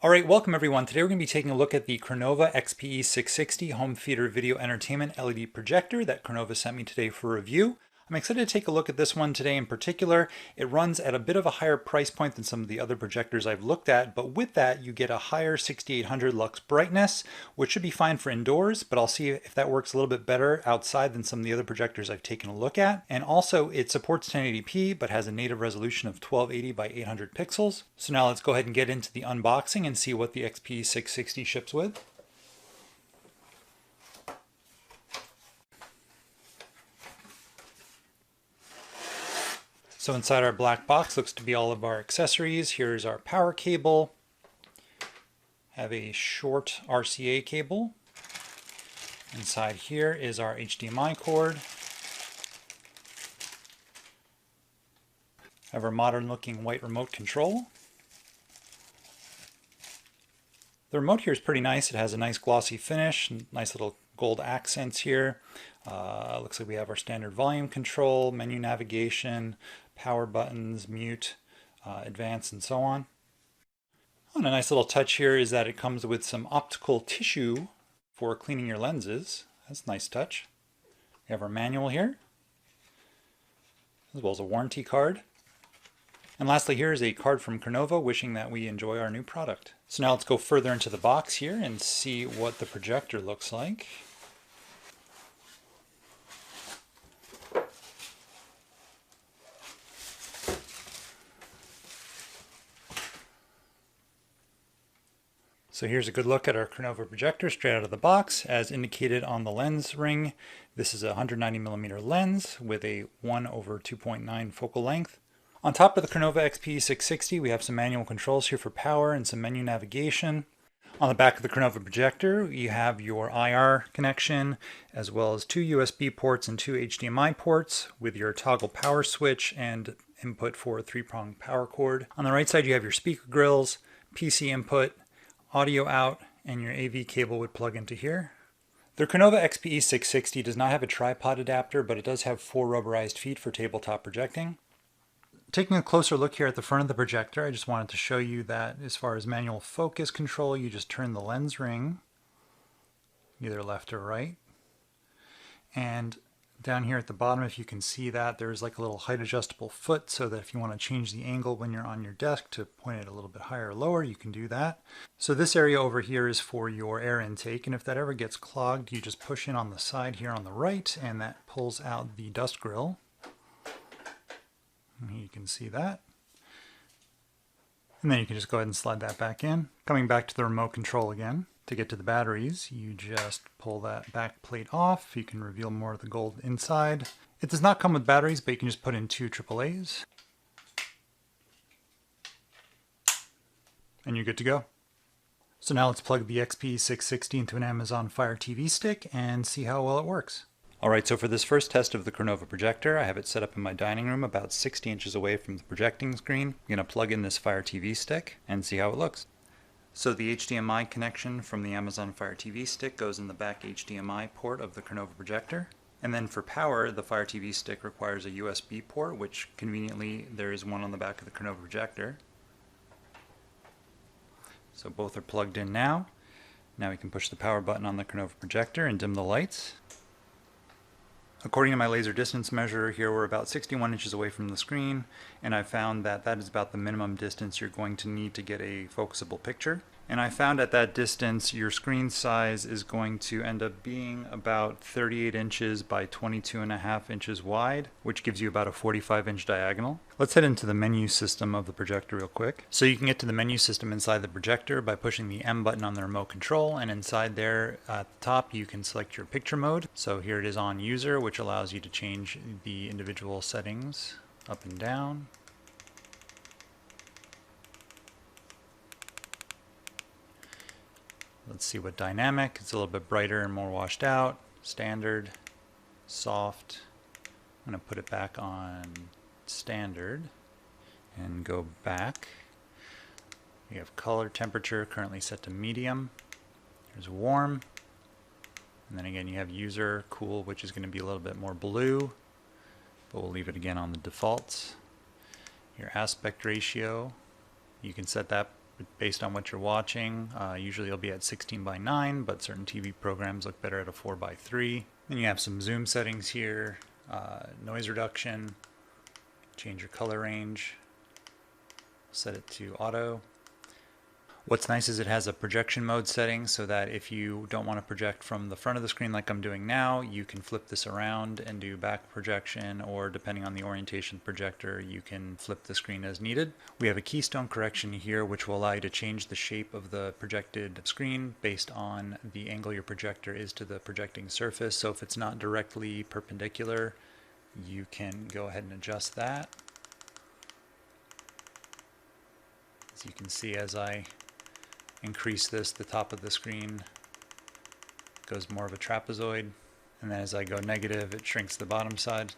Alright, welcome everyone. Today we're going to be taking a look at the Crenova XPE660 home theater video entertainment LED projector that Crenova sent me today for review. I'm excited to take a look at this one today in particular. It runs at a bit of a higher price point than some of the other projectors I've looked at, but with that you get a higher 6800 lux brightness, which should be fine for indoors, but I'll see if that works a little bit better outside than some of the other projectors I've taken a look at. And also it supports 1080p, but has a native resolution of 1280 by 800 pixels. So now let's go ahead and get into the unboxing and see what the XPE660 ships with. So inside our black box looks to be all of our accessories. Here's our power cable. Have a short RCA cable. Inside here is our HDMI cord. Have our modern looking white remote control. The remote here is pretty nice. It has a nice glossy finish, nice little gold accents here. Looks like we have our standard volume control, menu navigation, power buttons, mute, advance, and so on. And a nice little touch here is that it comes with some optical tissue for cleaning your lenses. That's a nice touch. We have our manual here, as well as a warranty card. And lastly, here is a card from Crenova wishing that we enjoy our new product. So now let's go further into the box here and see what the projector looks like. So here's a good look at our Crenova projector straight out of the box. As indicated on the lens ring, this is a 190mm lens with a 1/2.9 focal length. On top of the Crenova XPE660, we have some manual controls here for power and some menu navigation. On the back of the Crenova projector, you have your IR connection, as well as 2 USB ports and 2 HDMI ports with your toggle power switch and input for a 3-prong power cord. On the right side, you have your speaker grills, PC input, audio out, and your AV cable would plug into here. The Crenova XPE660 does not have a tripod adapter, but it does have 4 rubberized feet for tabletop projecting. Taking a closer look here at the front of the projector, I just wanted to show you that as far as manual focus control, you just turn the lens ring either left or right. And down here at the bottom, if you can see that, there's like a little height adjustable foot, so that if you want to change the angle when you're on your desk to point it a little bit higher or lower, you can do that. So this area over here is for your air intake, and if that ever gets clogged, you just push in on the side here on the right, and that pulls out the dust grill. And you can see that. And then you can just go ahead and slide that back in. Coming back to the remote control again. To get to the batteries, you just pull that back plate off. You can reveal more of the gold inside. It does not come with batteries, but you can just put in 2 AAAs. And you're good to go. So now let's plug the XPE660 into an Amazon Fire TV stick and see how well it works. Alright, so for this first test of the Crenova projector, I have it set up in my dining room about 60 inches away from the projecting screen. I'm going to plug in this Fire TV stick and see how it looks. So the HDMI connection from the Amazon Fire TV stick goes in the back HDMI port of the Crenova projector. And then for power, the Fire TV stick requires a USB port, which conveniently there is one on the back of the Crenova projector. So both are plugged in now. Now we can push the power button on the Crenova projector and dim the lights. According to my laser distance measure here, we're about 61 inches away from the screen, and I found that that is about the minimum distance you're going to need to get a focusable picture. And I found at that distance your screen size is going to end up being about 38 inches by 22.5 inches wide, which gives you about a 45-inch diagonal. Let's head into the menu system of the projector real quick. So you can get to the menu system inside the projector by pushing the M button on the remote control, and inside there at the top you can select your picture mode. So here it is on user, which allows you to change the individual settings up and down. Let's see what dynamic. It's a little bit brighter and more washed out. Standard, soft. I'm going to put it back on standard and go back. We have color temperature currently set to medium. There's warm. And then again you have user cool, which is going to be a little bit more blue, but we'll leave it again on the defaults. Your aspect ratio, you can set that based on what you're watching. Usually it'll be at 16:9, but certain TV programs look better at a 4:3. Then you have some zoom settings here, noise reduction, change your color range, set it to auto. What's nice is it has a projection mode setting so that if you don't want to project from the front of the screen like I'm doing now, you can flip this around and do back projection, or depending on the orientation of the projector, you can flip the screen as needed. We have a keystone correction here which will allow you to change the shape of the projected screen based on the angle your projector is to the projecting surface. So if it's not directly perpendicular, you can go ahead and adjust that. As you can see, as I increase this, the top of the screen goes more of a trapezoid, and then as I go negative, it shrinks the bottom side.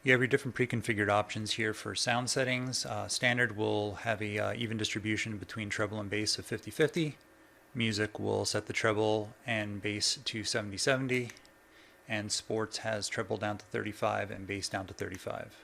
You have your different pre-configured options here for sound settings. Standard will have a even distribution between treble and bass of 50-50. Music will set the treble and bass to 70-70, and sports has treble down to 35 and bass down to 35.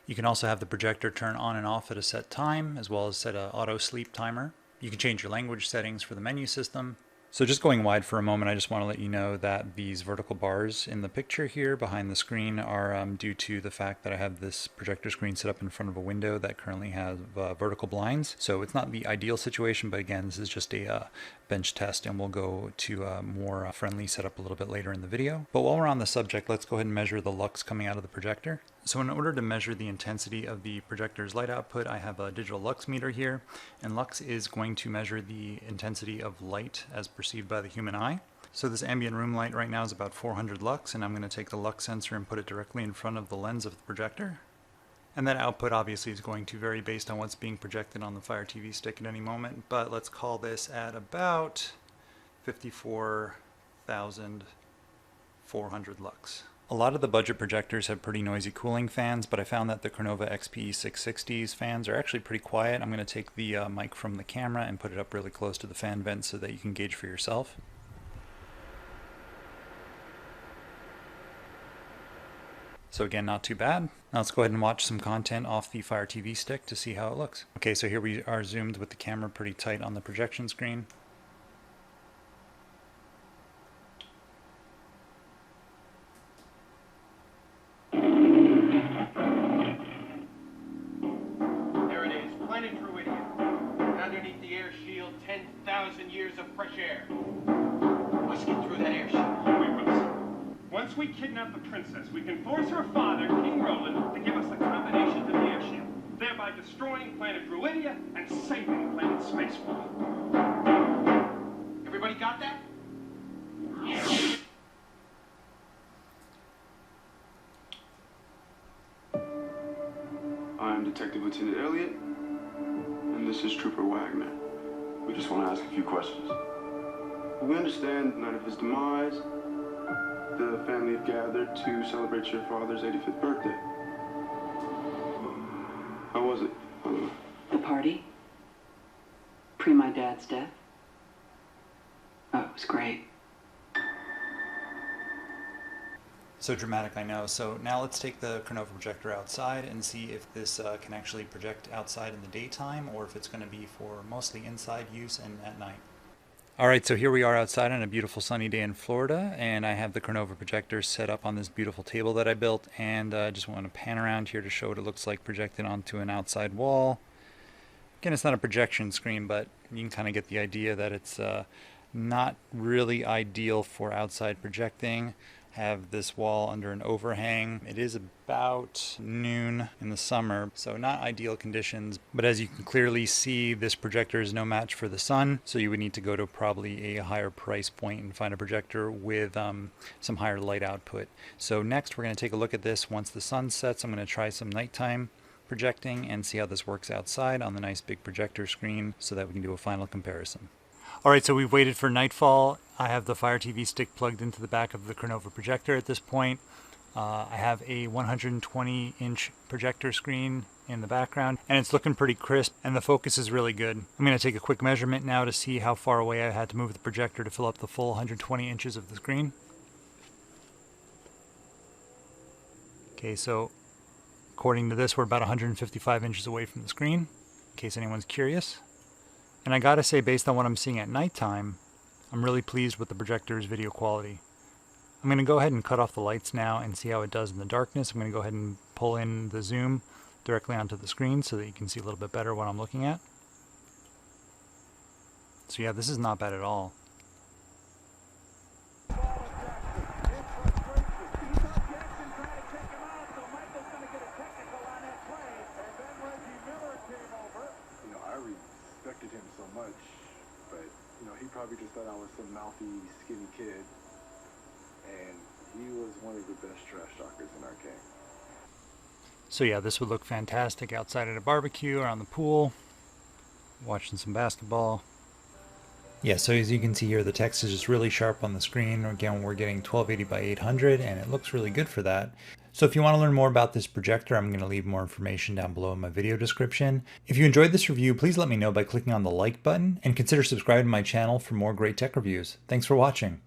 You can also have the projector turn on and off at a set time, as well as set an auto sleep timer. You can change your language settings for the menu system. So just going wide for a moment, I just want to let you know that these vertical bars in the picture here behind the screen are due to the fact that I have this projector screen set up in front of a window that currently has vertical blinds. So it's not the ideal situation, but again, this is just a bench test, and we'll go to a more friendly setup a little bit later in the video. But while we're on the subject, let's go ahead and measure the lux coming out of the projector. So in order to measure the intensity of the projector's light output, I have a digital lux meter here, and lux is going to measure the intensity of light as perceived by the human eye. So this ambient room light right now is about 400 lux, and I'm going to take the lux sensor and put it directly in front of the lens of the projector. And that output obviously is going to vary based on what's being projected on the Fire TV stick at any moment, but let's call this at about 54,400 lux. A lot of the budget projectors have pretty noisy cooling fans, but I found that the Crenova XPE660's fans are actually pretty quiet. I'm going to take the mic from the camera and put it up really close to the fan vent so that you can gauge for yourself. So again, not too bad. Now let's go ahead and watch some content off the Fire TV stick to see how it looks. Okay, so here we are zoomed with the camera pretty tight on the projection screen. Fresh air. Let's get through that air shield. Wait, once we kidnap the princess, we can force her father, King Roland, to give us the combinations of the air shield, thereby destroying planet Druidia and saving planet Spacewalk. Everybody got that? I'm Detective Lieutenant Elliott, and this is Trooper Wagner. We just want to ask a few questions. We understand the night of his demise, the family have gathered to celebrate your father's 85th birthday. How was it, by the way? The party? Pre my dad's death? Oh, it was great. So dramatic, I know. So now let's take the Crenova projector outside and see if this can actually project outside in the daytime, or if it's going to be for mostly inside use and at night. Alright, so here we are outside on a beautiful sunny day in Florida, and I have the Crenova projector set up on this beautiful table that I built, and I just want to pan around here to show what it looks like projected onto an outside wall. Again, it's not a projection screen, but you can kind of get the idea that it's not really ideal for outside projecting. Have this wall under an overhang. It is about noon in the summer, so not ideal conditions, but as you can clearly see, this projector is no match for the sun, so you would need to go to probably a higher price point and find a projector with some higher light output. So next we're going to take a look at this once the sun sets. I'm going to try some nighttime projecting and see how this works outside on the nice big projector screen so that we can do a final comparison. Alright, so we've waited for nightfall. I have the Fire TV stick plugged into the back of the Crenova projector at this point. I have a 120-inch projector screen in the background, and it's looking pretty crisp, and the focus is really good. I'm going to take a quick measurement now to see how far away I had to move the projector to fill up the full 120 inches of the screen. Okay, so According to this, we're about 155 inches away from the screen, in case anyone's curious. And I gotta say, based on what I'm seeing at nighttime, I'm really pleased with the projector's video quality. I'm gonna go ahead and cut off the lights now and see how it does in the darkness. I'm gonna go ahead and pull in the zoom directly onto the screen so that you can see a little bit better what I'm looking at. So yeah, this is not bad at all. Respected him so much, but he probably just thought I was some mouthy, skinny kid, and he was one of the best trash talkers in our game. So yeah, this would look fantastic outside at a barbecue or on the pool, watching some basketball. Yeah, so as you can see here, the text is just really sharp on the screen. Again, we're getting 1280 by 800, and it looks really good for that. So if you want to learn more about this projector, I'm going to leave more information down below in my video description. If you enjoyed this review, please let me know by clicking on the like button, and consider subscribing to my channel for more great tech reviews. Thanks for watching.